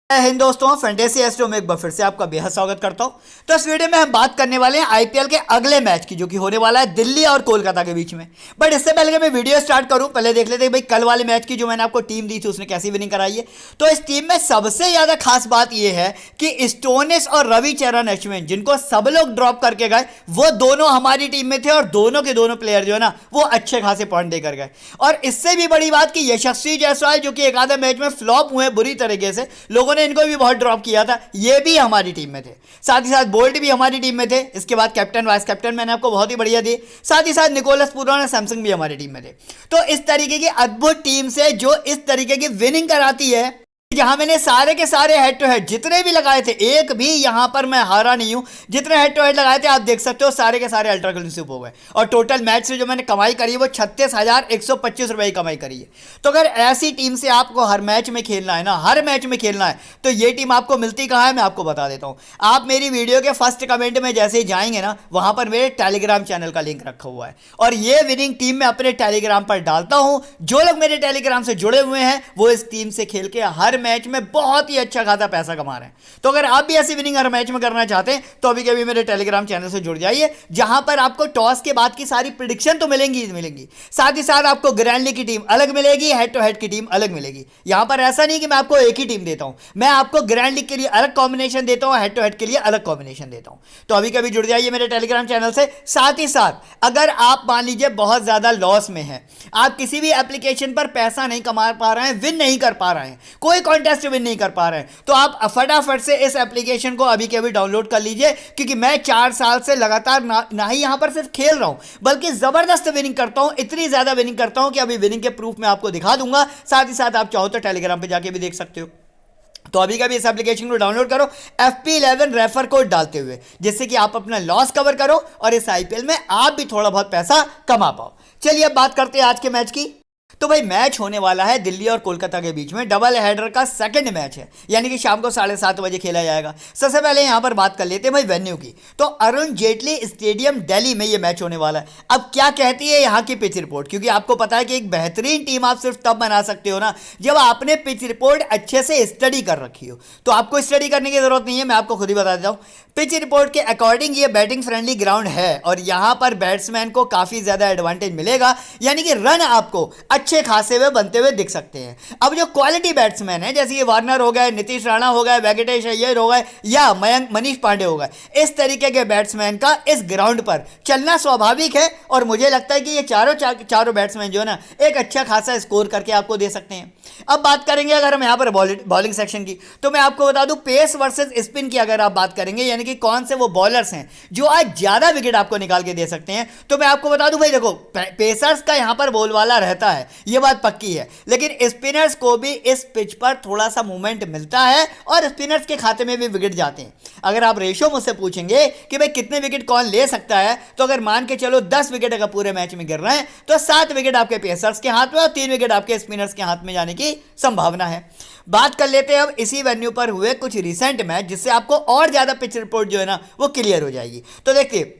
हिंद दोस्तों, fantasy astro में एक बार फिर से आपका बेहद स्वागत करता हूं। तो इस वीडियो में हम बात करने वाले हैं आईपीएल के अगले मैच की, जो कि होने वाला है दिल्ली और कोलकाता के बीच में। बट इससे पहले कि मैं वीडियो स्टार्ट करूं, पहले देख लेते हैं भाई कल वाले मैच की जो मैंने आपको टीम दी थी उसने कैसी विनिंग कराई है। तो इस टीम में सबसे ज्यादा खास बात यह है कि स्टोनिस और रविचरण अश्विन, जिनको सब लोग ड्रॉप करके गए, वो दोनों हमारी टीम में थे और दोनों के दोनों प्लेयर जो है ना वो अच्छे खासे पॉइंट देकर गए। और इससे भी बड़ी बात कि यशस्वी जायसवाल, जो कि एक आधे मैच में फ्लॉप हुए बुरी तरीके से, लोगों ने इनको भी बहुत ड्रॉप किया था, ये भी हमारी टीम में थे। साथ ही साथ बोल्ट भी हमारी टीम में थे। इसके बाद कैप्टन वाइस कैप्टन मैंने आपको बहुत ही बढ़िया दी। साथ ही साथ निकोलस पूरन और सैमसंग भी हमारी टीम में थे। तो इस तरीके की अद्भुत टीम से जो इस तरीके की विनिंग कराती है, जहां मैंने सारे के सारे हेड टू हेड जितने भी लगाए थे, एक भी यहां पर मैं हारा नहीं हूं। जितने हेड टू हेड लगाए थे आप देख सकते हो, सारे के सारे अल्ट्रा क्लूसिव हो गए। और टोटल मैच से जो मैंने कमाई करी है वो 36,125 रुपए की कमाई करी है। तो अगर ऐसी टीम से आपको हर मैच में खेलना है ना, हर मैच में खेलना है, तो ये टीम आपको मिलती कहां है मैं आपको बता देता हूं। आप मेरी वीडियो के फर्स्ट कमेंट में जैसे ही जाएंगे ना, वहां पर मेरे टेलीग्राम चैनल का लिंक रखा हुआ है और ये विनिंग टीम मैं अपने टेलीग्राम पर डालता हूं। जो लोग मेरे टेलीग्राम से जुड़े हुए हैं वो इस टीम से खेल के हर मैच में बहुत ही अच्छा खासा पैसा कमा रहे हैं। तो अगर आप भी ऐसी विनिंग हर मैच में करना चाहते हैं तो अभी के अभी मेरे टेलीग्राम चैनल से जुड़ जाइए, जहां पर आपको टॉस के बाद की सारी प्रिडिक्शन तो मिलेंगी ही मिलेंगी, साथ ही साथ आपको ग्रैंड लीग की टीम अलग मिलेगी, हेड टू हेड की टीम अलग मिलेगी। यहां पर ऐसा नहीं कि मैं आपको एक ही टीम देता हूं, मैं आपको ग्रैंड लीग के लिए अलग कॉम्बिनेशन देता हूं, हेड टू हेड के लिए अलग कॉम्बिनेशन देता हूं। तो अभी कभी जुड़ जाइए मेरे टेलीग्राम चैनल से। साथ ही साथ अगर आप मान लीजिए बहुत ज्यादा लॉस में है, आप किसी भी एप्लीकेशन पर पैसा नहीं कमा पा रहे हैं, विन नहीं कर पा रहे हैं, कोई कॉन्टेस्ट विन नहीं कर पा रहे हैं, तो आप फटाफट से इस एप्लीकेशन को अभी के अभी डाउनलोड कर लीजिए। क्योंकि मैं 4 साल से लगातार ना ही यहां पर सिर्फ खेल रहा हूं, बल्कि जबरदस्त विनिंग करता हूं, इतनी ज्यादा विनिंग करता हूं कि अभी विनिंग के प्रूफ मैं आपको दिखा दूंगा। साथ ही साथ आप चाहो तो टेलीग्राम पे जाके भी देख सकते हो। तो अभी का भी इस एप्लीकेशन को डाउनलोड करो FP11 रेफर कोड डालते हुए, जिससे कि आप अपना लॉस कवर करो और इस आईपीएल में आप भी थोड़ा बहुत पैसा कमा पाओ। चलिए अब बात करते हैं आज के मैच की। तो भाई मैच होने वाला है दिल्ली और कोलकाता के बीच में, डबल हेडर का सेकंड मैच है, यानी कि शाम को 7:30 बजे खेला जाएगा। सबसे पहले यहां पर बात कर लेते हैं भाई वेन्यू की। तो अरुण जेटली स्टेडियम दिल्ली में यह मैच होने वाला है। अब क्या कहती है यहां की पिच रिपोर्ट, क्योंकि आपको पता है कि एक बेहतरीन टीम आप सिर्फ तब बना सकते हो ना जब आपने पिच रिपोर्ट अच्छे से स्टडी कर रखी हो। तो आपको स्टडी करने की जरूरत नहीं है, मैं आपको खुद ही बता देता हूं। पिच रिपोर्ट के अकॉर्डिंग ये बैटिंग फ्रेंडली ग्राउंड है और यहां पर बैट्समैन को काफी ज्यादा एडवांटेज मिलेगा, यानी कि रन आपको अच्छे खासे हुए बनते हुए दिख सकते हैं। अब जो क्वालिटी बैट्समैन है, जैसे ये वार्नर हो गए, नीतीश राणा हो गए, वेंकटेश अय्यर हो गए या मयंक मनीष पांडे हो गए, इस तरीके के बैट्समैन का इस ग्राउंड पर चलना स्वाभाविक है। और मुझे लगता है कि ये चारों बैट्समैन जो है ना एक अच्छा खासा स्कोर करके आपको दे सकते हैं। अब बात करेंगे अगर हम यहाँ पर बॉलिंग सेक्शन की, तो मैं आपको बता दूं पेस वर्सेस स्पिन की अगर आप बात करेंगे, यानी कि कौन से वो बॉलर्स हैं जो आज ज्यादा विकेट आपको निकाल के दे सकते हैं, तो मैं आपको बता दूं भाई देखो, पेसर्स का यहां पर बोलबाला रहता है, ये बात पक्की है, लेकिन स्पिनर्स को भी इस पिच पर थोड़ा सा मूवमेंट मिलता है और स्पिनर्स के खाते में भी विकेट जाते हैं। अगर आप रेशो मुझसे पूछेंगे कि भाई कितने विकेट कौन ले सकता है, तो अगर मान के चलो 10 विकेट अगर पूरे मैच में गिर रहे हैं तो 7 विकेट आपके पेसर्स के हाथ में और 3 विकेट आपके स्पिनर्स के हाथ में जाने की संभावना है। बात कर लेते हैं अब इसी वेन्यू पर हुए कुछ रिसेंट मैच, जिससे आपको और ज्यादा पिच रिपोर्ट जो है ना वो क्लियर हो जाएगी। तो देखिए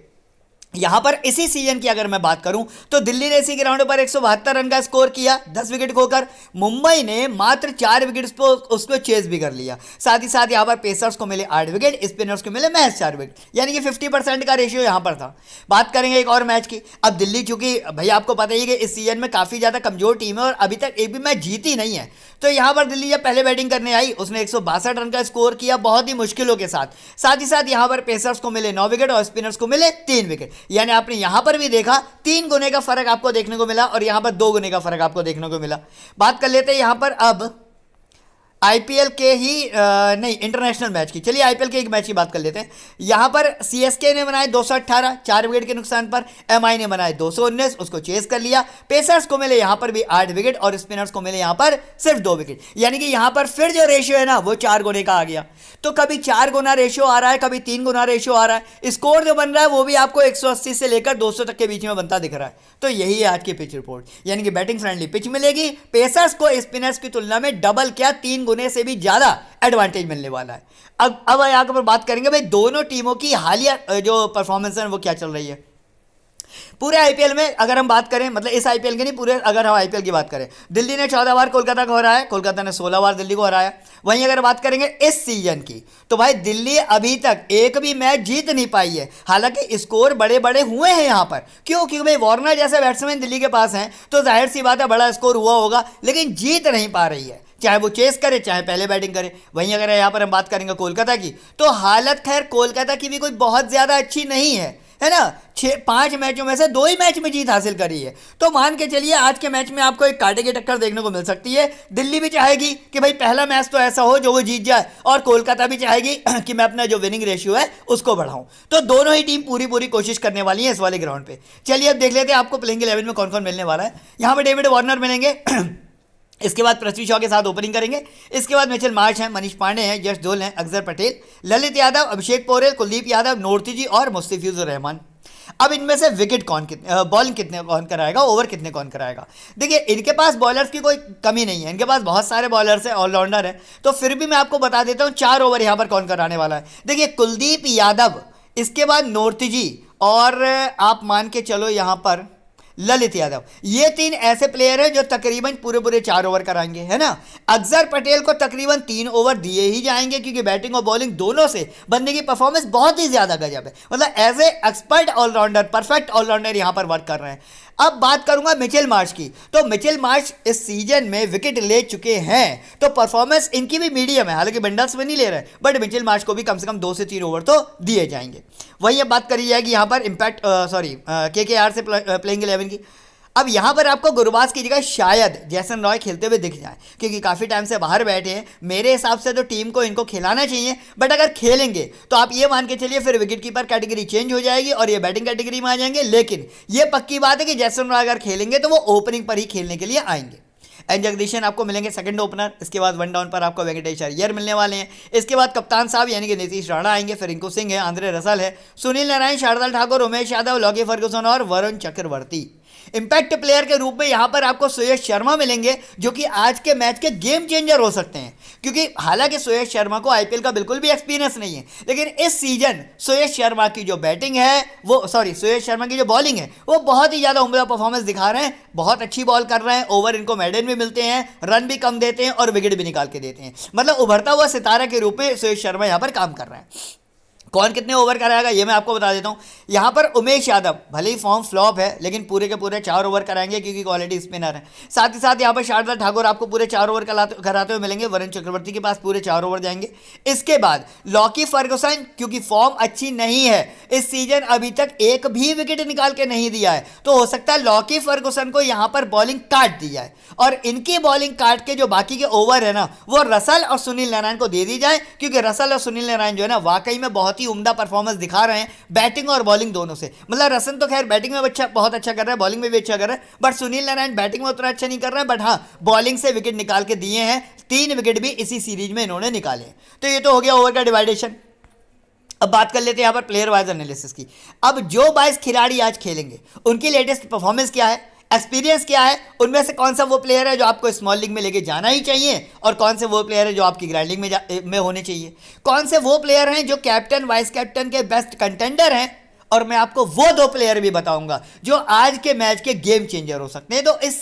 यहां पर इसी सीजन की अगर मैं बात करूं तो दिल्ली ने इसी ग्राउंड पर 172 रन का स्कोर किया 10 विकेट खोकर। मुंबई ने मात्र 4 विकेट पर उसको चेज भी कर लिया। साथ ही साथ यहां पर पेसर्स को मिले 8 विकेट, स्पिनर्स को मिले महज 4 विकेट, यानी कि 50% का रेशियो यहां पर था। बात करेंगे एक और मैच की। अब दिल्ली, चूंकि भाई आपको पता ही है कि इस सीजन में काफी ज्यादा कमजोर टीम है और अभी तक एक भी मैच जीती नहीं है, तो यहां पर दिल्ली जब पहले बैटिंग करने आई उसने 162 रन का स्कोर किया बहुत ही मुश्किलों के साथ। साथ ही साथ यहां पर पेसर्स को मिले 9 विकेट और स्पिनर्स को मिले 3 विकेट, यानी आपने यहां पर भी देखा 3 गुने का फर्क आपको देखने को मिला और यहां पर 2 गुने का फर्क आपको देखने को मिला। बात कर लेते हैं यहां पर अब आईपीएल के ही नहीं इंटरनेशनल मैच की। चलिए आईपीएल के एक मैच की बात कर लेते हैं। यहां पर सीएसके ने बनाए 218 4 विकेट के नुकसान पर, एमआई ने बनाए 219, उसको चेस कर लिया। पेसर्स को मिले यहां पर भी 8 विकेट और स्पिनर्स को मिले यहां पर सिर्फ 2 विकेट, यानी कि यहां पर फिर जो रेशियो है ना वो 4 गुने का आ गया। तो कभी 4 गुना रेशियो आ रहा है, कभी 3 गुना रेशियो आ रहा है। स्कोर जो बन रहा है वो भी आपको 180 से लेकर 200 तक के बीच में बनता दिख रहा है। तो यही है आज की पिच रिपोर्ट, यानी कि बैटिंग फ्रेंडली पिच मिलेगी, पेसर्स को स्पिनर्स की तुलना में डबल क्या 3 गुने से भी ज्यादा एडवांटेज मिलने वाला है। अब यहां पर बात करेंगे भाई दोनों टीमों की हालिया जो परफॉर्मेंस है वो क्या चल रही है। पूरे आईपीएल में अगर हम बात करें, मतलब इस आईपीएल के नहीं, पूरे अगर हम आईपीएल की बात करें, दिल्ली ने 14 बार कोलकाता को हराया, कोलकाता ने 16 बार दिल्ली को हराया। वहीं अगर बात करेंगे इस सीजन की, तो भाई दिल्ली अभी तक एक भी मैच जीत नहीं पाई है। हालांकि स्कोर बड़े बड़े हुए हैं यहाँ पर, क्यों? क्योंकि भाई वार्नर जैसे बैट्समैन दिल्ली के पास हैं, तो जाहिर सी बात है बड़ा स्कोर हुआ होगा, लेकिन जीत नहीं पा रही है, चाहे वो चेस करे चाहे पहले बैटिंग करे। वहीं अगर यहाँ पर हम बात करेंगे कोलकाता की, तो हालत खैर कोलकाता की भी कोई बहुत ज़्यादा अच्छी नहीं है ना। 5 मैचों में से 2 ही मैच में जीत हासिल करी है। तो मान के चलिए आज के मैच में आपको एक कांटे की टक्कर देखने को मिल सकती है। दिल्ली भी चाहेगी कि भाई पहला मैच तो ऐसा हो जो वो जीत जाए, और कोलकाता भी चाहेगी कि मैं अपना जो विनिंग रेशियो है उसको बढ़ाऊं। तो दोनों ही टीम पूरी पूरी कोशिश करने वाली है इस वाले ग्राउंड पे। चलिए अब देख लेते हैं आपको प्लेइंग 11 में कौन कौन मिलने वाला है। यहाँ पर डेविड वार्नर मिलेंगे, इसके बाद पृथ्वी शॉ के साथ ओपनिंग करेंगे। इसके बाद मिचेल मार्श हैं, मनीष पांडे हैं, यश धोल हैं, अक्षर पटेल, ललित यादव, अभिषेक पोरेल, कुलदीप यादव, नोर्तिजी और मुस्तफिजुर रहमान। अब इनमें से विकेट कौन कितने, बॉलिंग कितने कौन कराएगा, ओवर कितने कौन कराएगा। देखिए इनके पास बॉलर्स की कोई कमी नहीं है, इनके पास बहुत सारे बॉलर्स हैं, ऑलराउंडर हैं। तो फिर भी मैं आपको बता देता हूँ 4 ओवर यहाँ पर कौन कराने वाला है। देखिए कुलदीप यादव, इसके बाद नोर्तिजी, और आप मान के चलो यहाँ पर ललित यादव। ये 3 ऐसे प्लेयर हैं जो तकरीबन पूरे पूरे 4 ओवर कराएंगे, है ना। अक्षर पटेल को तकरीबन 3 ओवर दिए ही जाएंगे, क्योंकि बैटिंग और बॉलिंग दोनों से बंदे की परफॉर्मेंस बहुत ही ज़्यादा गजब है। मतलब as a expert allrounder, perfect allrounder यहाँ पर वर्क कर रहे हैं। अब बात करूंगा मिचेल मार्श की, तो मिचेल मार्श इस सीजन में विकेट ले चुके हैं, तो परफॉर्मेंस इनकी भी मीडियम है। हालांकि बंडल्स में नहीं ले रहे, बट मिचेल मार्श को भी कम से कम 2 से 3 ओवर तो दिए जाएंगे। वहीं अब बात करी जाएगी यहाँ पर इम्पैक्ट केकेआर से प्लेइंग 11 की। अब यहाँ पर आपको गुरबाज की जगह शायद जैसन रॉय खेलते हुए दिख जाए, क्योंकि काफ़ी टाइम से बाहर बैठे हैं। मेरे हिसाब से तो टीम को इनको खिलाना चाहिए, बट अगर खेलेंगे तो आप ये मान के चलिए फिर विकेट कीपर कैटेगरी चेंज हो जाएगी और ये बैटिंग कैटेगरी में आ जाएंगे। लेकिन ये पक्की बात है कि जैसन रॉय अगर खेलेंगे तो वो ओपनिंग पर ही खेलने के लिए आएंगे। एन जगदीशन आपको मिलेंगे सेकंड ओपनर। इसके बाद 1 डाउन पर आपको वेंकटेश अय्यर मिलने वाले हैं। इसके बाद कप्तान साहब यानी कि नीतीश राणा आएंगे, फिर रिंकू सिंह है, आंद्रे रसल है, सुनील नारायण, शार्दुल ठाकुर, उमेश यादव, लॉकी फर्गुसन और वरुण चक्रवर्ती। इंपैक्ट प्लेयर के रूप में यहां पर आपको सुयश शर्मा मिलेंगे, जो कि आज के मैच के गेम चेंजर हो सकते हैं। क्योंकि हालांकि सुयश शर्मा को आईपीएल का बिल्कुल भी एक्सपीरियंस नहीं है, लेकिन इस सीजन सुयश शर्मा की जो बैटिंग है सुयश शर्मा की जो बॉलिंग है वो बहुत ही ज़्यादा उम्दा परफॉर्मेंस दिखा रहे हैं। बहुत अच्छी बॉल कर रहे हैं, ओवर इनको मेडन भी मिलते हैं, रन भी कम देते हैं और विकेट भी निकाल के देते हैं। मतलब उभरता हुआ सितारा के रूप में सुयश शर्मा यहाँ पर काम कर रहे हैं। कौन कितने ओवर कराएगा ये मैं आपको बता देता हूँ। यहाँ पर उमेश यादव भले ही फॉर्म फ्लॉप है, लेकिन पूरे के पूरे 4 ओवर कराएंगे, क्योंकि क्वालिटी स्पिनर है। साथ ही साथ यहाँ पर शार्दुल ठाकुर आपको पूरे 4 ओवर कराते हुए मिलेंगे। वरुण चक्रवर्ती के पास पूरे 4 ओवर जाएंगे। इसके बाद लॉकी फर्गुसन, क्योंकि फॉर्म अच्छी नहीं है इस सीजन, अभी तक एक भी विकेट निकाल के नहीं दिया है, तो हो सकता है लॉकी फर्गुसन को यहाँ पर बॉलिंग काट दी जाए और इनकी बॉलिंग काट के जो बाकी के ओवर है ना वो रसल और सुनील नारायण को दे दी जाए, क्योंकि रसल और सुनील नारायण जो है ना वाकई में बहुत ही उम्दा परफॉर्मेंस दिखा रहे हैं बैटिंग और बॉलिंग दोनों से। मतलब रसन तो खैर बैटिंग में बहुत अच्छा कर रहा है, बॉलिंग में भी अच्छा कर रहा है, बट सुनील नारायण बैटिंग में उतना अच्छा नहीं कर रहा है, बट हाँ बॉलिंग से विकेट निकाल के दिए हैं। 3 विकेट भी इसी सीरीज में इन्होंने निकाले। तो ये तो हो गया ओवर का डिवाइडेशन। अब बात कर लेते हैं यहाँ पर प्लेयर वाइज एनालिसिस की। अब जो 22 खिलाड़ी आज खेलेंगे उनकी लेटेस्ट परफॉर्मेंस क्या है, एक्सपीरियंस क्या है, उनमें से कौन सा वो प्लेयर है जो आपको स्मॉल लीग में लेके जाना ही चाहिए और कौन से वो प्लेयर है जो आपकी ग्रैंड लीग में होने चाहिए, कौन से वो प्लेयर हैं जो कैप्टन वाइस कैप्टन के बेस्ट कंटेंडर हैं, और मैं आपको वो 2 प्लेयर भी बताऊंगा जो आज के मैच के गेम चेंजर हो सकते हैं। तो इस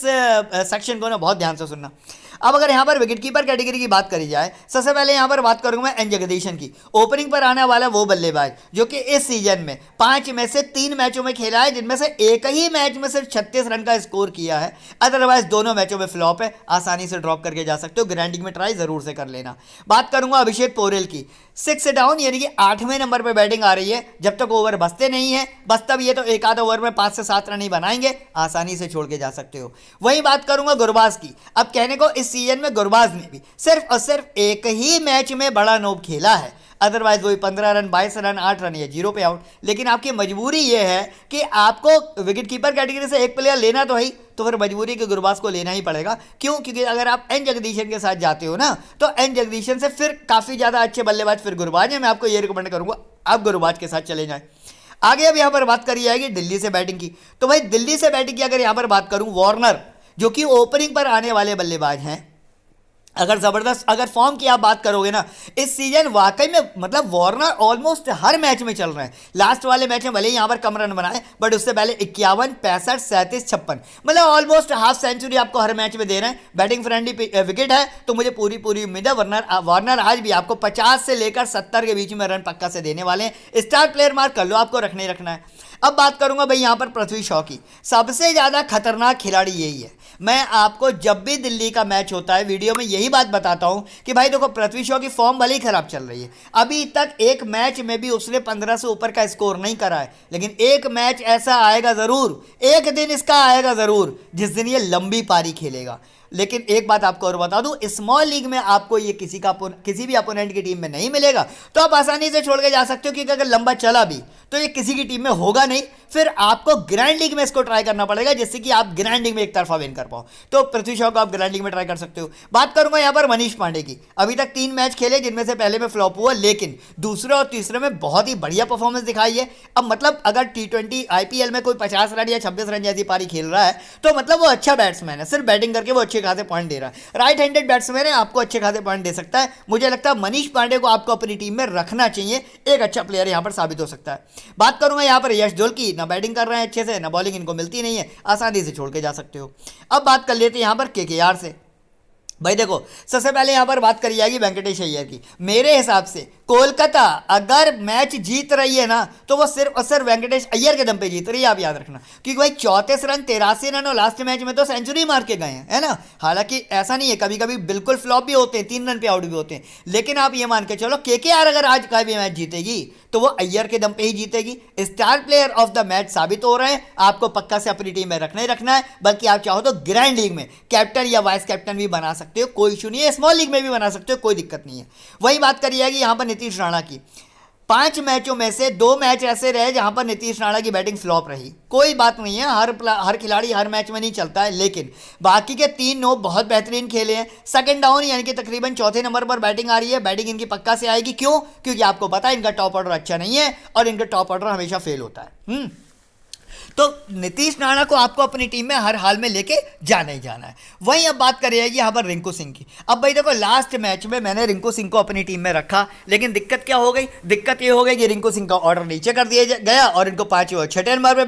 सेक्शन को ना बहुत ध्यान से सुनना। अब अगर यहाँ पर विकेटकीपर कैटेगरी की बात करी जाए, सबसे पहले यहाँ पर बात करूंगा मैं एन जगदीशन की। ओपनिंग पर आने वाला वो बल्लेबाज जो कि इस सीजन में 5 में से 3 मैचों में खेला है, जिनमें से एक ही मैच में सिर्फ 36 रन का स्कोर किया है। अदरवाइज दोनों मैचों में फ्लॉप है, आसानी से ड्रॉप करके जा सकते हो। ग्रैंडिंग में ट्राई जरूर से कर लेना। बात करूंगा अभिषेक पोरेल की। 6 डाउन यानी कि 8वें नंबर पर बैटिंग आ रही है। जब तक ओवर बचते नहीं है, बस तब ये तो एक आध ओवर में 5 से 7 रन ही बनाएंगे, आसानी से छोड़ के जा सकते हो। वही बात करूंगा गुरबाज की। अब कहने को इस सीजन में गुरबाज ने भी सिर्फ और सिर्फ एक ही मैच में बड़ा नोब खेला है, अदरवाइज वही 15 रन, 22 रन, 8 रन या 0 पे आउट। लेकिन आपकी मजबूरी ये है कि आपको विकेट कीपर कैटेगरी से एक प्लेयर लेना तो है, तो फिर मजबूरी के गुरबाज को लेना ही पड़ेगा। क्यों? क्योंकि अगर आप एन जगदीशन के साथ जाते हो ना, तो एन जगदीशन से फिर काफ़ी ज़्यादा अच्छे बल्लेबाज फिर गुरबाज है। मैं आपको ये रिकमेंड करूँगा आप गुरबाज के साथ चले जाएं। आगे अब यहाँ पर बात करी जाएगी दिल्ली से बैटिंग की। तो भाई दिल्ली से बैटिंग की अगर यहाँ पर बात करूँ, वार्नर जो कि ओपनिंग पर आने वाले बल्लेबाज हैं, अगर ज़बरदस्त अगर फॉर्म की आप बात करोगे ना, इस सीजन वाकई में मतलब वार्नर ऑलमोस्ट हर मैच में चल रहे हैं। लास्ट वाले मैच में भले ही यहाँ पर कम रन बनाए, बट उससे पहले 51, 65, 37, 56 मतलब ऑलमोस्ट हाफ सेंचुरी आपको हर मैच में दे रहे हैं। बैटिंग फ्रेंडली विकेट है, तो मुझे पूरी पूरी उम्मीद है वार्नर आज भी आपको 50 से लेकर 70 के बीच में रन पक्का से देने वाले हैं। स्टार प्लेयर मार्क कर लो, आपको रखना ही रखना है। अब बात करूंगा भाई यहाँ पर पृथ्वी शॉ की। सबसे ज़्यादा खतरनाक खिलाड़ी यही है। मैं आपको जब भी दिल्ली का मैच होता है वीडियो में यही बात बताता हूं कि भाई देखो, पृथ्वी शॉ की फॉर्म भले ही खराब चल रही है, अभी तक एक मैच में भी उसने 15 से ऊपर का स्कोर नहीं करा है, लेकिन एक मैच ऐसा आएगा ज़रूर, एक दिन इसका आएगा ज़रूर जिस दिन ये लंबी पारी खेलेगा। लेकिन एक बात आपको और बता दूं, स्मॉल लीग में आपको ये किसी भी अपोनेंट की टीम में नहीं मिलेगा, तो आप आसानी से छोड़ के जा सकते हो, क्योंकि अगर लंबा चला भी तो ये किसी की टीम में होगा नहीं। फिर आपको ग्रैंड लीग में इसको ट्राई करना पड़ेगा, जिससे कि आप ग्रैंड लीग में एक तरफा विन कर पाओ। तो पृथ्वी शॉ को आप ग्रैंड लीग में ट्राई कर सकते हो। बात करूंगा यहाँ पर मनीष पांडे की। अभी तक 3 मैच खेले, जिनमें से पहले में फ्लॉप हुआ, लेकिन दूसरे और तीसरे में बहुत ही बढ़िया परफॉर्मेंस दिखाई है। अब मतलब अगर T20 IPL में कोई 50 रन या 26 रन जैसी पारी खेल रहा है, तो मतलब वो अच्छा बैट्समैन है। सिर्फ बैटिंग करके वो अच्छे खासे पॉइंट दे रहा है। राइट हैंडेड बैट्समैन है, आपको अच्छे खासे पॉइंट दे सकता है। मुझे लगता है मनीष पांडे को आपको अपनी टीम में रखना चाहिए, एक अच्छा प्लेयर यहाँ पर साबित हो सकता है। बात करूंगा यहाँ पर यश ढोल की। ना बैटिंग कर रहे हैं अच्छे से, ना बॉलिंग इनको मिलती नहीं है, आसानी से छोड़ के जा सकते हो। अब बात कर लेते हैं यहाँ पर KKR से। भाई देखो, सबसे पहले यहाँ पर बात करी जाएगी वेंकटेश अय्यर की। मेरे हिसाब से कोलकाता अगर मैच जीत रही है ना, तो वो सिर्फ और सिर्फ वेंकटेश अय्यर के दम पे जीत रही है, आप याद रखना। क्योंकि भाई 34 रन 83 रन और लास्ट मैच में तो सेंचुरी मार के गए हैं, है ना। हालांकि ऐसा नहीं है, कभी कभी बिल्कुल फ्लॉप भी होते हैं, 3 रन पे आउट भी होते हैं, लेकिन आप ये मान के चलो KKR अगर आज का भी मैच जीतेगी तो वो अय्यर के दम पे ही जीतेगी। Star player of the match साबित हो रहे हैं, आपको पक्का से अपनी टीम में रखना ही रखना है। बल्कि आप चाहो तो ग्रैंड लीग में कैप्टन या वाइस कैप्टन भी बना सकते हो, कोई इशू नहीं है। स्मॉल लीग में भी बना सकते हो, कोई दिक्कत नहीं है। वही बात करी जाएगी यहाँ पर नीतीश राणा की। 5 मैचों में से 2 मैच ऐसे रहे जहां पर नीतीश राणा की बैटिंग फ्लॉप रही। कोई बात नहीं है, हर खिलाड़ी हर मैच में नहीं चलता है, लेकिन बाकी के 3 नो बहुत बेहतरीन खेले हैं। सेकंड डाउन यानी कि तकरीबन चौथे नंबर पर बैटिंग आ रही है। बैटिंग इनकी पक्का से आएगी, क्यों? क्योंकि आपको पता है इनका टॉप ऑर्डर अच्छा नहीं है और इनका टॉप ऑर्डर हमेशा फेल होता है। तो नीतीश राणा को आपको अपनी टीम में हर हाल में लेके जाना ही जाना है। वहीं अब बात करी जाएगी यहाँ पर रिंकू सिंह की। अब भाई देखो, लास्ट मैच में मैंने रिंकू सिंह को अपनी टीम में रखा, लेकिन दिक्कत क्या हो गई? दिक्कत ये हो गई कि रिंकू सिंह का ऑर्डर नीचे कर दिया गया और इनको 5वें और 6ठे नंबर पर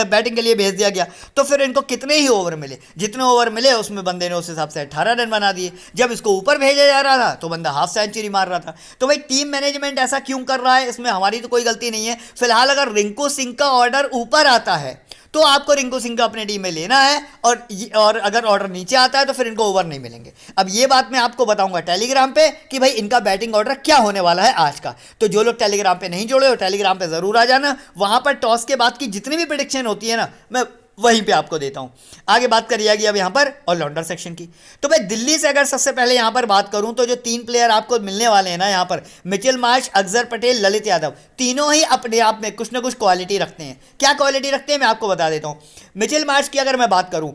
बैटिंग के लिए भेज दिया गया। तो फिर इनको कितने ही ओवर मिले, जितने ओवर मिले उसमें बंदे ने उस हिसाब से 18 रन बना दिए। जब इसको ऊपर भेजा जा रहा था तो बंदा हाफ सेंचुरी मार रहा था। तो भाई टीम मैनेजमेंट ऐसा क्यों कर रहा है? इसमें हमारी तो कोई गलती नहीं है। फिलहाल अगर रिंकू सिंह का ऑर्डर ऊपर आता है तो आपको रिंकू सिंह को अपने टीम में लेना है, और अगर ऑर्डर नीचे आता है तो फिर इनको ओवर नहीं मिलेंगे। अब ये बात मैं आपको बताऊंगा टेलीग्राम पे कि भाई इनका बैटिंग ऑर्डर क्या होने वाला है आज का। तो जो लोग टेलीग्राम पे नहीं जुड़े हो, टेलीग्राम पे जरूर आ जाना। वहां पर टॉस के बाद की जितनी भी प्रेडिक्शन होती है ना, मैं वहीं पे आपको देता हूं। आगे बात करी जाएगी अब यहाँ पर ऑलराउंडर सेक्शन की। तो भाई दिल्ली से अगर सबसे पहले यहाँ पर बात करूं तो जो 3 प्लेयर आपको मिलने वाले हैं ना यहाँ पर, मिचेल मार्श, अक्षर पटेल, ललित यादव, तीनों ही अपने आप में कुछ ना कुछ क्वालिटी रखते हैं। क्या क्वालिटी रखते हैं मैं आपको बता देता हूँ। मिचेल मार्श की अगर मैं बात करूँ,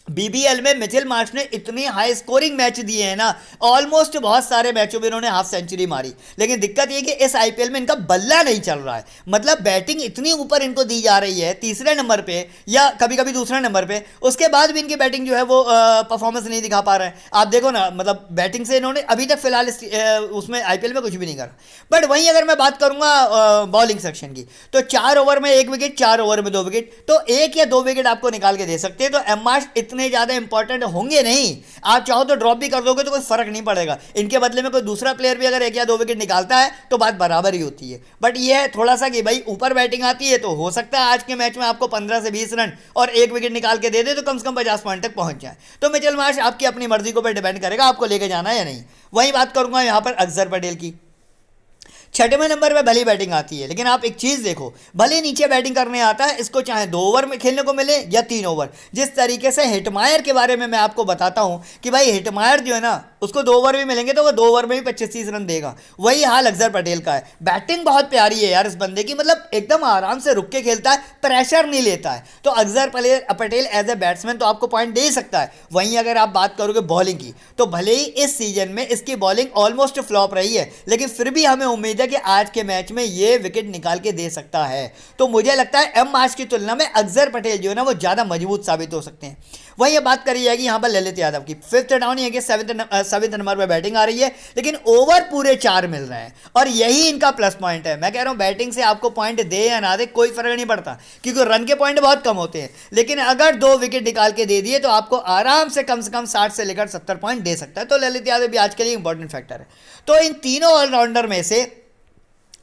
BBL में मिचेल मार्श ने इतनी हाई स्कोरिंग मैच दिए हैं ना, ऑलमोस्ट बहुत सारे मैचों में इन्होंने हाफ सेंचुरी मारी। लेकिन दिक्कत ये कि इस IPL में इनका बल्ला नहीं चल रहा है। मतलब बैटिंग इतनी ऊपर इनको दी जा रही है, तीसरे नंबर पे या कभी कभी दूसरे नंबर पे, उसके बाद भी इनकी बैटिंग जो है वो परफॉर्मेंस नहीं दिखा पा रहे हैं। आप देखो ना, मतलब बैटिंग से इन्होंने अभी तक फिलहाल उसमें IPL में कुछ भी नहीं करा। बट वहीं अगर मैं बात करूंगा बॉलिंग सेक्शन की, तो 4 ओवर में 1 विकेट, 4 ओवर में 2 विकेट, तो 1 या 2 विकेट आपको निकाल के दे सकते हैं। तो एम मार्श इतने ज़्यादा इंपॉर्टेंट होंगे नहीं। आप चाहो तो ड्रॉप भी कर दोगे तो कोई फर्क नहीं पड़ेगा। इनके बदले में कोई दूसरा प्लेयर भी अगर 1 या 2 विकेट निकालता है तो बात बराबर ही होती है। बट ये है थोड़ा सा कि भाई ऊपर बैटिंग आती है, तो हो सकता है आज के मैच में आपको 15 से 20 रन और 1 विकेट निकाल के दे दे, तो कम से कम 50 पॉइंट तक पहुंच जाए। तो मिचेल मार्श आपकी अपनी मर्जी को पर डिपेंड करेगा, आपको लेके जाना है या नहीं। वहीं बात करूंगा यहाँ पर अक्षर पटेल की। 6वें नंबर पे भली बैटिंग आती है, लेकिन आप एक चीज़ देखो, भले नीचे बैटिंग करने आता है, इसको चाहे 2 ओवर में खेलने को मिले या 3 ओवर। जिस तरीके से हिटमायर के बारे में मैं आपको बताता हूं कि भाई हिटमायर जो है ना, उसको 2 ओवर भी मिलेंगे तो वो 2 ओवर में भी 25-30 रन देगा। वही हाल अक्षर पटेल का है। बैटिंग बहुत प्यारी है यार इस बंदे की, मतलब एकदम आराम से रुक के खेलता है, प्रेशर नहीं लेता है। तो अक्षर पटेल एज ए बैट्समैन तो आपको पॉइंट दे ही सकता है। वहीं अगर आप बात करोगे बॉलिंग की, तो भले ही इस सीजन में इसकी बॉलिंग ऑलमोस्ट फ्लॉप रही है, लेकिन फिर भी हमें उम्मीद है कि आज के मैच में ये विकेट निकाल के दे सकता है। तो मुझे लगता है एम मार्श की तुलना में अक्षर पटेल जो है ना, वो ज्यादा मजबूत साबित हो सकते हैं। वहीं ये बात करी जाएगी यहाँ पर ललित यादव की। फिफ्थ डाउन ये कि सेवेंथ नंबर पर बैटिंग आ रही है, लेकिन ओवर पूरे 4 मिल रहे हैं और यही इनका प्लस पॉइंट है। मैं कह रहा हूँ बैटिंग से आपको पॉइंट दे या ना दे कोई फर्क नहीं पड़ता, क्योंकि रन के पॉइंट बहुत कम होते हैं, लेकिन अगर 2 विकेट निकाल के दे दिए तो आपको आराम से कम 60 से लेकर 70 पॉइंट दे सकता है। तो ललित यादव भी आज के लिए इंपॉर्टेंट फैक्टर है। तो इन तीनों ऑलराउंडर में से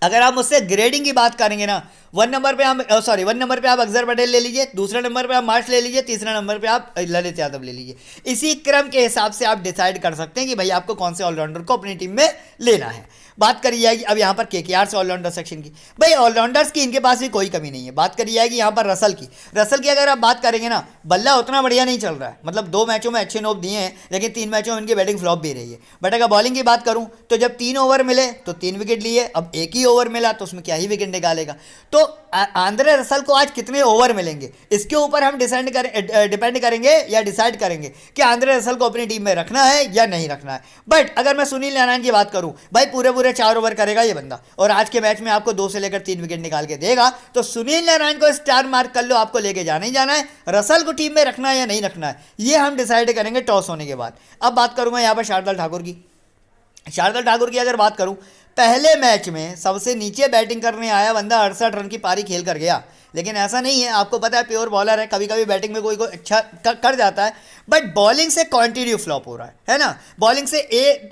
अगर आप मुझसे ग्रेडिंग की बात करेंगे ना, 1 नंबर पे आप अक्षर पटेल ले लीजिए, दूसरे नंबर पे आप मार्श ले लीजिए, तीसरे नंबर पे आप ललित यादव ले लीजिए। इसी क्रम के हिसाब से आप डिसाइड कर सकते हैं कि भाई आपको कौन से ऑलराउंडर को अपनी टीम में लेना है। बात करी जाएगी अब यहाँ पर केकेआर से ऑलराउंडर सेक्शन की। भाई ऑलराउंडर्स की इनके पास भी कोई कमी नहीं है। बात करी जाएगी यहाँ पर रसल की अगर आप बात करेंगे ना, बल्ला उतना बढ़िया नहीं चल रहा है, मतलब 2 मैचों में अच्छे नोब दिए हैं, लेकिन 3 मैचों में इनकी बैटिंग फ्लॉप भी रही है। बट अगर बॉलिंग की बात करूँ तो जब 3 ओवर मिले तो 3 विकेट लिए, अब 1 ही ओवर मिला तो उसमें क्या ही विकेट निकालेगा। तो आंद्रे रसल को आज कितने ओवर मिलेंगे इसके ऊपर हम डिपेंड करेंगे या डिसाइड करेंगे कि आंद्रे रसल को अपनी टीम में रखना है या नहीं रखना है। बट अगर मैं सुनील नारायण की बात करूं, भाई पूरे 4 ओवर करेगा ये बंदा और आज के मैच में आपको 2 से लेकर 3 विकेट निकाल के देगा, तो सुनील नारायण को स्टार मार्क कर लो, आपको लेके जाना ही जाना है। रसल को टीम में रखना है या नहीं रखना है ये हम डिसाइड करेंगे टॉस होने के बाद। अब बात करूंगा यहाँ पर शार्दुल ठाकुर की अगर बात करूं, पहले मैच में सबसे नीचे बैटिंग करने आया बंदा 68 रन की पारी खेल कर गया, लेकिन ऐसा नहीं है, आपको पता है प्योर बॉलर है, कभी कभी बैटिंग में कोई अच्छा कर जाता है, बट बॉलिंग से कंटिन्यू फ्लॉप हो रहा है ना। बॉलिंग से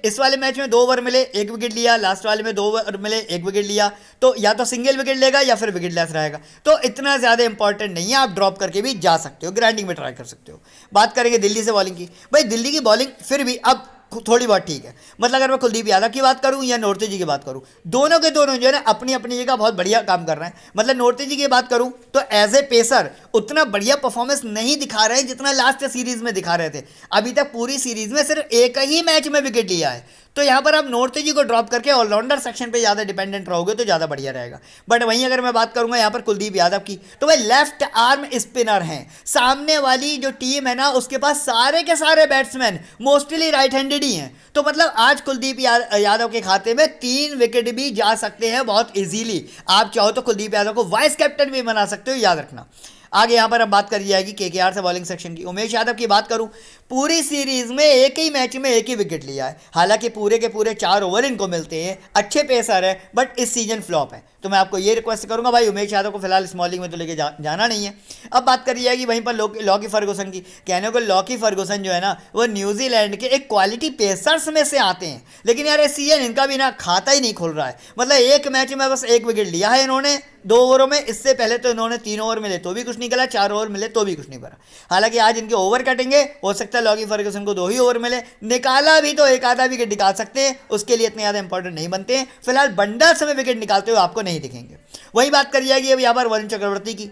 इस वाले मैच में 2 ओवर मिले 1 विकेट लिया, लास्ट वाले में 2 ओवर मिले 1 विकेट लिया, तो या तो सिंगल विकेट लेगा या फिर विकेट लेस रहेगा, तो इतना ज़्यादा इंपॉर्टेंट नहीं है, आप ड्रॉप करके भी जा सकते हो, ग्राइंडिंग में ट्राई कर सकते हो। बात करेंगे दिल्ली से बॉलिंग की। भाई दिल्ली की बॉलिंग फिर भी अब थोड़ी बहुत ठीक है, मतलब अगर मैं कुलदीप यादव की बात करूं या नोर्ते जी की बात करूं, दोनों के दोनों जो है ना अपनी अपनी जगह बहुत बढ़िया काम कर रहे हैं। मतलब नोर्ते जी की बात करूं तो एज ए पेसर उतना बढ़िया परफॉर्मेंस नहीं दिखा रहे हैं जितना लास्ट सीरीज में दिखा रहे थे। अभी तक पूरी सीरीज में सिर्फ 1 ही मैच में विकेट लिया है, तो यहाँ पर आप नोर्ते जी को ड्रॉप करके ऑलराउंडर सेक्शन पे ज़्यादा डिपेंडेंट रहोगे तो ज़्यादा बढ़िया रहेगा। बट वहीं अगर मैं बात करूँगा यहाँ पर कुलदीप यादव की, तो भाई लेफ्ट आर्म स्पिनर हैं, सामने वाली जो टीम है ना उसके पास सारे के सारे बैट्समैन मोस्टली राइट हैंडेड ही हैं, तो मतलब आज कुलदीप यादव के खाते में 3 विकेट भी जा सकते हैं बहुत इजीली। आप चाहो तो कुलदीप यादव को वाइस कैप्टन भी बना सकते हो, याद रखना। आगे यहाँ पर अब बात करी जाएगी केकेआर से बॉलिंग सेक्शन की। उमेश यादव की बात करूँ, पूरी सीरीज में 1 ही मैच में 1 ही विकेट लिया है, हालांकि पूरे के पूरे 4 ओवर इनको मिलते हैं, अच्छे पेसर है, बट इस सीजन फ्लॉप है। तो मैं आपको ये रिक्वेस्ट करूंगा भाई उमेश यादव को फिलहाल स्मॉल लीग में तो लेके जाना नहीं है। अब बात करी जाएगी वहीं पर लॉकी फर्गूसन की। कहने को लॉकी फर्गूसन जो है ना वो न्यूजीलैंड के एक क्वालिटी पेसर्स में से आते हैं, लेकिन यार इस सीजन इनका भी ना खाता ही नहीं खुल रहा है। मतलब 1 मैच में बस 1 विकेट लिया है इन्होंने 2 ओवरों में, इससे पहले तो इन्होंने 3 ओवर मिले तो भी कुछ नहीं करा, 4 ओवर मिले तो भी कुछ नहीं करा। हालांकि आज इनके ओवर कटेंगे, हो सकता है लॉकी फर्गूसन को 2 ही ओवर मिले, निकाला भी तो 1 आधा विकेट निकाल सकते हैं, उसके लिए इतने ज़्यादा इंपॉर्टेंट नहीं बनते हैं। फिलहाल बंडल्स में विकेट निकालते हुए आपको नहीं दिखेंगे। वही बात करी जाएगी अब यहाँ पर वरुण चक्रवर्ती की।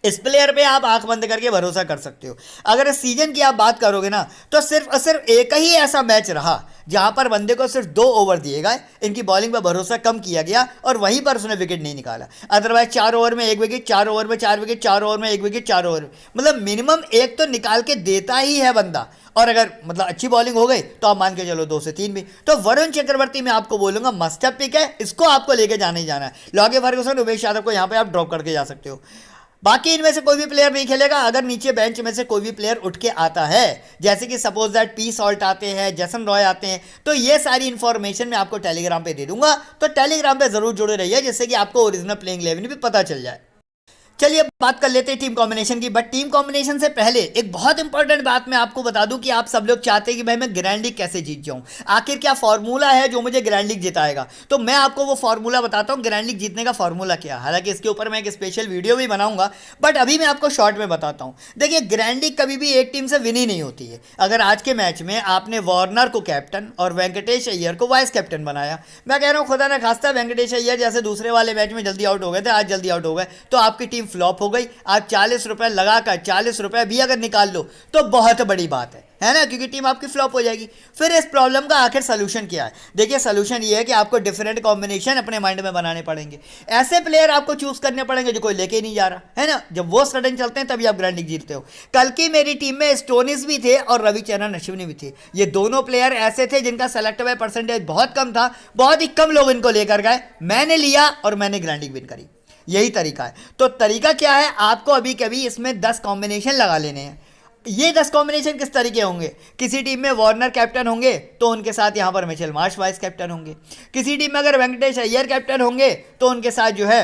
इस प्लेयर पे आप आंख बंद करके भरोसा कर सकते हो। अगर इस सीजन की आप बात करोगे ना तो सिर्फ और सिर्फ 1 ही ऐसा मैच रहा जहां पर बंदे को सिर्फ 2 ओवर दिए गए, इनकी बॉलिंग पर भरोसा कम किया गया और वहीं पर उसने विकेट नहीं निकाला। अदरवाइज 4 ओवर में 1 विकेट, 4 ओवर में 4 विकेट, 4 ओवर में 1 विकेट, 4 ओवर में, मतलब मिनिमम 1 तो निकाल के देता ही है बंदा। और अगर मतलब अच्छी बॉलिंग हो गई तो आप मान के चलो 2 से 3 भी। तो वरुण चक्रवर्ती मैं आपको बोलूंगा मस्ट हैव पिक है, इसको आपको लेके जाना ही जाना है। लॉकी फर्गूसन, उमेश यादव को यहाँ पे आप ड्रॉप करके जा सकते हो। बाकी इनमें से कोई भी प्लेयर नहीं खेलेगा। अगर नीचे बेंच में से कोई भी प्लेयर उठ के आता है, जैसे कि सपोज दैट पी सॉल्ट आते हैं, जैसन रॉय आते हैं, तो ये सारी इन्फॉर्मेशन मैं आपको टेलीग्राम पे दे दूंगा, तो टेलीग्राम पे जरूर जुड़े रहिए जिससे कि आपको ओरिजिनल प्लेइंग 11 भी पता चल जाए। चलिए बात कर लेते हैं टीम कॉम्बिनेशन की। बट टीम कॉम्बिनेशन से पहले एक बहुत इंपॉर्टेंट बात मैं आपको बता दूं कि आप सब लोग चाहते हैं कि भाई मैं ग्रैंड लीग कैसे जीत जाऊं, आखिर क्या फॉर्मूला है जो मुझे ग्रैंड लीग जिताएगा। तो मैं आपको वो फॉर्मूला बताता हूं, ग्रैंड लीग जीतने का फॉर्मूला क्या। हालांकि इसके ऊपर मैं एक स्पेशल वीडियो भी बनाऊंगा, बट अभी मैं आपको शॉर्ट में बताता हूं। देखिए ग्रैंड लीग कभी भी एक टीम से विन ही नहीं होती है। अगर आज के मैच में आपने वार्नर को कैप्टन और वेंकटेश अय्यर को वाइस कैप्टन बनाया, मैं कह रहा हूँ खुदा ना खास्ता वेंकटेश अय्यर जैसे दूसरे वाले मैच में जल्दी आउट हो गए थे, आज जल्दी आउट हो गए, तो आपकी टीम फ्लॉप हो गई। आप 40 रुपए लगाकर 40 रुपए भी अगर निकाल लो तो बहुत बड़ी बात है ना, क्योंकि टीम आपकी फ्लॉप हो जाएगी। फिर इस प्रॉब्लम का आखिर सोल्यूशन क्या है? देखिए सोल्यूशन ये है कि आपको डिफरेंट कॉम्बिनेशन अपने माइंड में बनाने पड़ेंगे। ऐसे प्लेयर आपको चूज करने पड़ेंगे जो कोई लेके ही नहीं जा रहा है ना। जब वो सडन चलते हैं तभी आप ग्रैंड लीग जीतते हो। कल की मेरी टीम में स्टोनिस भी थे और रविचंद्रन अश्विनी भी थे। ये दोनों प्लेयर ऐसे थे जिनका सेलेक्ट बाय परसेंटेज बहुत कम था, बहुत ही कम लोग इनको लेकर गए, मैंने लिया और मैंने ग्रैंड लीग विन करी। यही तरीका है। तो तरीका क्या है, आपको अभी कभी इसमें 10 कॉम्बिनेशन लगा लेने हैं। ये 10 कॉम्बिनेशन किस तरीके होंगे? किसी टीम में वार्नर कैप्टन होंगे तो उनके साथ यहाँ पर मिचेल मार्श वाइस कैप्टन होंगे। किसी टीम में अगर वेंकटेश अय्यर कैप्टन होंगे तो उनके साथ जो है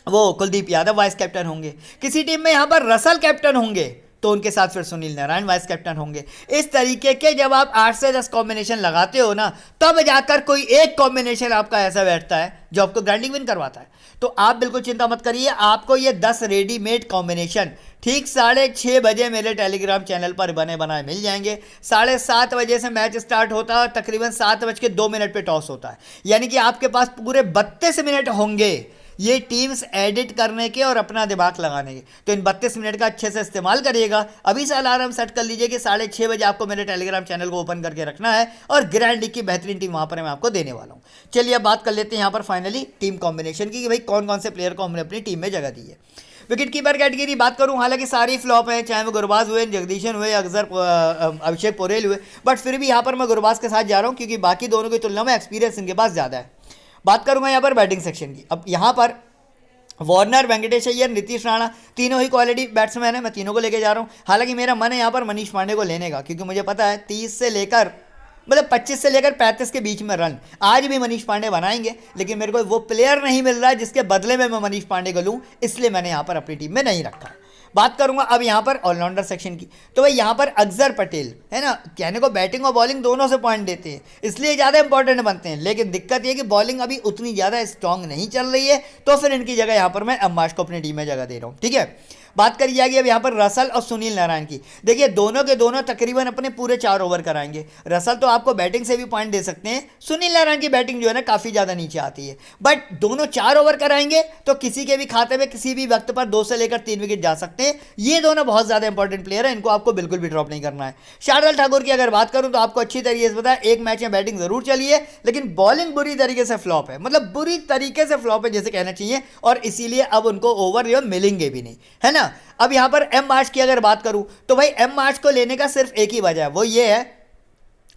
वो कुलदीप यादव वाइस कैप्टन होंगे। किसी टीम में यहाँ पर रसल कैप्टन होंगे तो उनके साथ फिर सुनील नारायण वाइस कैप्टन होंगे। इस तरीके के जब आप 8 से 10 कॉम्बिनेशन लगाते हो ना, तब जाकर कोई एक कॉम्बिनेशन आपका ऐसा बैठता है जो आपको ग्राइंडिंग विन करवाता है। तो आप बिल्कुल चिंता मत करिए, आपको ये 10 रेडीमेड कॉम्बिनेशन ठीक 6:30 बजे मेरे टेलीग्राम चैनल पर बने बनाए मिल जाएंगे। 7:30 बजे से मैच स्टार्ट होता है, तकरीबन 7:02 पे टॉस होता है, यानी कि आपके पास पूरे 32 मिनट होंगे ये टीम्स एडिट करने के और अपना दिमाग लगाने के। तो इन 32 मिनट का अच्छे से इस्तेमाल करिएगा। अभी से अलार्म सेट कर लीजिए कि 6:30 बजे आपको मेरे टेलीग्राम चैनल को ओपन करके रखना है और ग्रैंड लीग की बेहतरीन टीम वहाँ पर मैं आपको देने वाला हूँ। चलिए अब बात कर लेते हैं यहाँ पर फाइनली टीम कॉम्बिनेशन की कि भाई कौन कौन से प्लेयर को हमने अपनी टीम में जगह दी है। विकेट कीपर कैटेगरी बात करूं, हालांकि सारी फ्लॉप हैं, चाहे वो गुरबाज हुए, जगदीशन हुए, अभिषेक पोरेल हुए, बट फिर भी यहाँ पर मैं गुरबाज के साथ जा रहा हूँ क्योंकि बाकी दोनों की तुलना में एक्सपीरियंस इनके पास ज़्यादा है। बात करूंगा यहाँ पर बैटिंग सेक्शन की। अब यहाँ पर वार्नर, वेंकटेश अय्यर, नीतीश राणा तीनों ही क्वालिटी बैट्समैन है, मैं तीनों को लेके जा रहा हूँ। हालांकि मेरा मन है यहाँ पर मनीष पांडे को लेने का, क्योंकि मुझे पता है 25 से लेकर 35 के बीच में रन आज भी मनीष पांडे बनाएंगे, लेकिन मेरे को वो प्लेयर नहीं मिल रहा है जिसके बदले में मैं मनीष पांडे को लूँ, इसलिए मैंने यहाँ पर अपनी टीम में नहीं रखा। बात करूंगा अब यहाँ पर ऑलराउंडर सेक्शन की। तो भाई यहाँ पर अक्सर पटेल है ना, कहने को बैटिंग और बॉलिंग दोनों से पॉइंट देते हैं, इसलिए ज़्यादा इंपॉर्टेंट बनते हैं, लेकिन दिक्कत ये कि बॉलिंग अभी उतनी ज़्यादा स्ट्रांग नहीं चल रही है, तो फिर इनकी जगह यहाँ पर मैं अम्बाश को अपनी टीम में जगह दे रहा हूँ। ठीक है, बात करी जाएगी अब यहाँ पर रसल और सुनील नारायण की। देखिए दोनों के दोनों तकरीबन अपने पूरे 4 ओवर कराएंगे। रसल तो आपको बैटिंग से भी पॉइंट दे सकते हैं, सुनील नारायण की बैटिंग जो है ना काफ़ी ज़्यादा नीचे आती है, बट दोनों 4 ओवर कराएंगे तो किसी के भी खाते में किसी भी वक्त पर 2 से लेकर 3 विकेट जा सकते हैं। ये दोनों बहुत ज़्यादा इंपॉर्टेंट प्लेयर है, इनको आपको बिल्कुल भी ड्रॉप नहीं करना है। शार्दुल ठाकुर की अगर बात करूँ तो आपको अच्छी तरीके से पता है, एक मैच में बैटिंग जरूर चली है, लेकिन बॉलिंग बुरी तरीके से फ्लॉप है, मतलब बुरी तरीके से फ्लॉप है जैसे कहना चाहिए, और इसीलिए अब उनको ओवर जो मिलेंगे भी नहीं, है ना। अब यहाँ पर एम मार्च की अगर बात करूं तो भाई एम मार्च को लेने का सिर्फ एक ही वजह है, वो ये है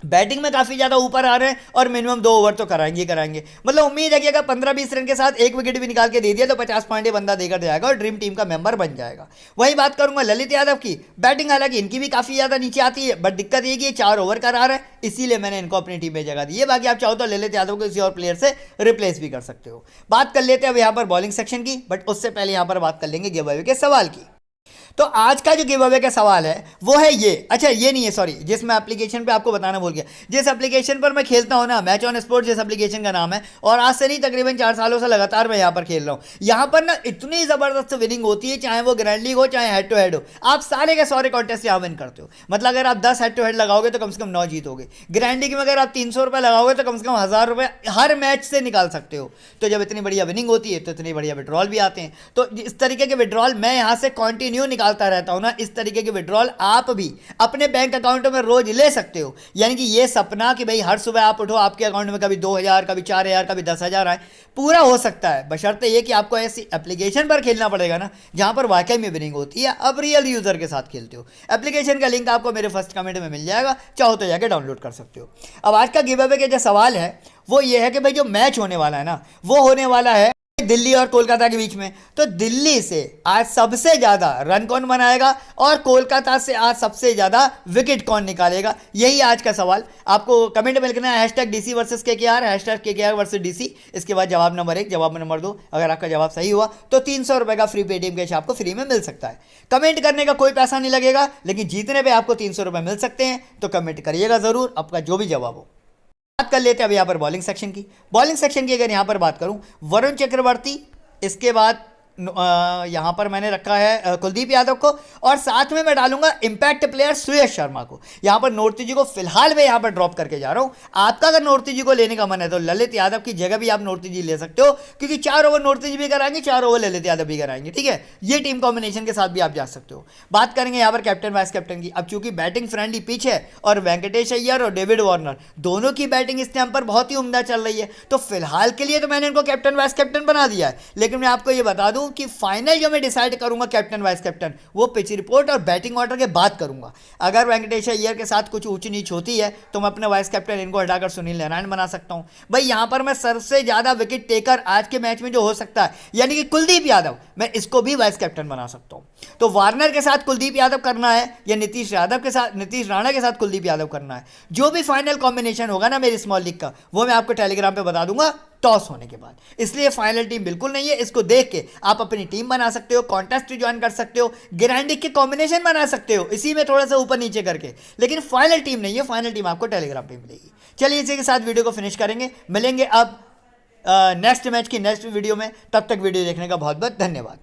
बैटिंग में काफ़ी ज़्यादा ऊपर आ रहे हैं और मिनिमम 2 ओवर तो कराएंगे। मतलब उम्मीद है कि अगर 15-20 रन के साथ एक विकेट भी निकाल के दे दिया तो 50 पॉइंट बंदा देकर जाएगा और ड्रीम टीम का मेंबर बन जाएगा। वही बात करूंगा ललित यादव की। बैटिंग हालांकि इनकी भी काफ़ी ज़्यादा नीचे आती है, बट दिक्कत ये कि ये 4 ओवर करा रहा है, इसीलिए मैंने इनको अपनी टीम में जगह दी है। बाकी आप चाहो तो ललित यादव को किसी और प्लेयर से रिप्लेस भी कर सकते हो। बात कर लेते हैं अब यहाँ पर बॉलिंग सेक्शन की, बट उससे पहले यहाँ पर बात कर लेंगे गिव अवे के सवाल की। तो आज का जो गिव अवे का सवाल है वो है ये, अच्छा ये नहीं है, सॉरी, जिस मैं एप्लीकेशन पे आपको बताना भूल गया, जिस एप्लीकेशन पर मैं खेलता हूँ ना, मैच ऑन स्पोर्ट जिस एप्लीकेशन का नाम है, और आज से नहीं तकरीबन 4 सालों से लगातार मैं यहाँ पर खेल रहा हूँ। यहाँ पर ना इतनी ज़बरदस्त विनिंग होती है, चाहे वो ग्रैंड लीग हो चाहे हेड टू हेड हो, आप सारे के सारे कॉन्टेस्ट यहाँ विन करते हो। मतलब अगर आप 10 हेड टू हेड लगाओगे तो कम से कम 9 जीतोगे। ग्रैंड लीग में अगर आप 300 रुपये लगाओगे तो कम से कम 1000 रुपये हर मैच से निकाल सकते हो। तो जब इतनी बढ़िया विनिंग होती है तो इतनी बढ़िया विड्रॉल भी आते हैं। तो इस तरीके के विड्रॉल मैं यहाँ से कंटिन्यू निकालता रहता हूँ ना, इस तरीके के विड्रॉल आप भी अपने बैंक अकाउंट में रोज ले सकते हो। यानी कि ये सपना कि भाई हर सुबह आप उठो आपके अकाउंट में कभी 2000, कभी 4000, कभी 10,000 आए, पूरा हो सकता है, बशर्ते ये कि आपको ऐसी एप्लीकेशन पर खेलना पड़ेगा ना जहां पर वाकई में विनिंग होती है, अब रियल यूजर के साथ खेलते हो। एप्लीकेशन का लिंक आपको मेरे फर्स्ट कमेंट में मिल जाएगा, चाहो तो जाके डाउनलोड कर सकते हो। अब आज का गिव अवे के जो सवाल है वो ये है कि भाई जो मैच होने वाला है ना, वो होने वाला है दिल्ली और कोलकाता के बीच में। तो दिल्ली से आज सबसे ज्यादा रन कौन बनाएगा और कोलकाता से आज सबसे ज्यादा विकेट कौन निकालेगा, यही आज का सवाल। आपको कमेंट में लिखना है #DC versus KKR, #KKR versus DC। इसके बाद जवाब नंबर 1, जवाब नंबर 2, अगर आपका जवाब सही हुआ तो 300 रुपये का फ्री पेटीएम कैश आपको फ्री में मिल सकता है। कमेंट करने का कोई पैसा नहीं लगेगा, लेकिन जीतने पर आपको 300 रुपये मिल सकते हैं, तो कमेंट करिएगा जरूर, आपका जो भी जवाब हो। बात कर लेते हैं अब यहाँ पर बॉलिंग सेक्शन की। बॉलिंग सेक्शन की अगर यहाँ पर बात करूँ, वरुण चक्रवर्ती, इसके बाद यहाँ पर मैंने रखा है कुलदीप यादव को, और साथ में मैं डालूंगा इंपैक्ट प्लेयर सुयश शर्मा को। यहाँ पर नोर्ती जी को फिलहाल मैं यहाँ पर ड्रॉप करके जा रहा हूँ। आपका अगर नोर्ती जी को लेने का मन है तो ललित यादव की जगह भी आप नोर्ती जी ले सकते हो, क्योंकि 4 ओवर नोर्ती जी भी कराएंगे, 4 ओवर ललित यादव भी कराएंगे। ठीक है, ये टीम कॉम्बिनेशन के साथ भी आप जा सकते हो। बात करेंगे यहाँ पर कैप्टन वाइस कैप्टन की। अब चूंकि बैटिंग फ्रेंडली पिच है और वेंकटेश अय्यर और डेविड वार्नर दोनों की बैटिंग इस टाइम पर बहुत ही उम्दा चल रही है, तो फिलहाल के लिए तो मैंने इनको कैप्टन वाइस कैप्टन बना दिया है। लेकिन मैं आपको ये बता दूं दूं कि फाइनल जो मैं डिसाइड करूंगा कैप्टन वाइस कैप्टन, वो पिच रिपोर्ट और बैटिंग ऑर्डर के बाद करूंगा। अगर वेंकटेश अय्यर के साथ कुछ ऊंच नीच होती है तो मैं अपने वाइस कैप्टन इनको हटाकर सुनील नारायण बना सकता हूं। भाई यहां पर मैं सबसे ज्यादा विकेट टेकर आज के मैच में जो हो सकता है, यानी कि कुलदीप यादव, मैं इसको भी वाइस कैप्टन बना सकता हूं। तो वार्नर के साथ कुलदीप यादव करना है या नीतीश राणा के साथ कुलदीप यादव करना है, जो भी फाइनल कॉम्बिनेशन होगा ना मेरी स्मॉल लीग का, वो मैं आपको टेलीग्राम पे बता दूंगा टॉस होने के बाद। इसलिए फाइनल टीम बिल्कुल नहीं है। इसको देख के आप अपनी टीम बना सकते हो, कॉन्टेस्ट ज्वाइन कर सकते हो, ग्रैंडिक के कॉम्बिनेशन बना सकते हो इसी में थोड़ा सा ऊपर नीचे करके, लेकिन फाइनल टीम नहीं है। फाइनल टीम आपको टेलीग्राम पे मिलेगी। चलिए इसी के साथ वीडियो को फिनिश करेंगे, मिलेंगे अब नेक्स्ट मैच की नेक्स्ट वीडियो में। तब तक वीडियो देखने का बहुत बहुत धन्यवाद।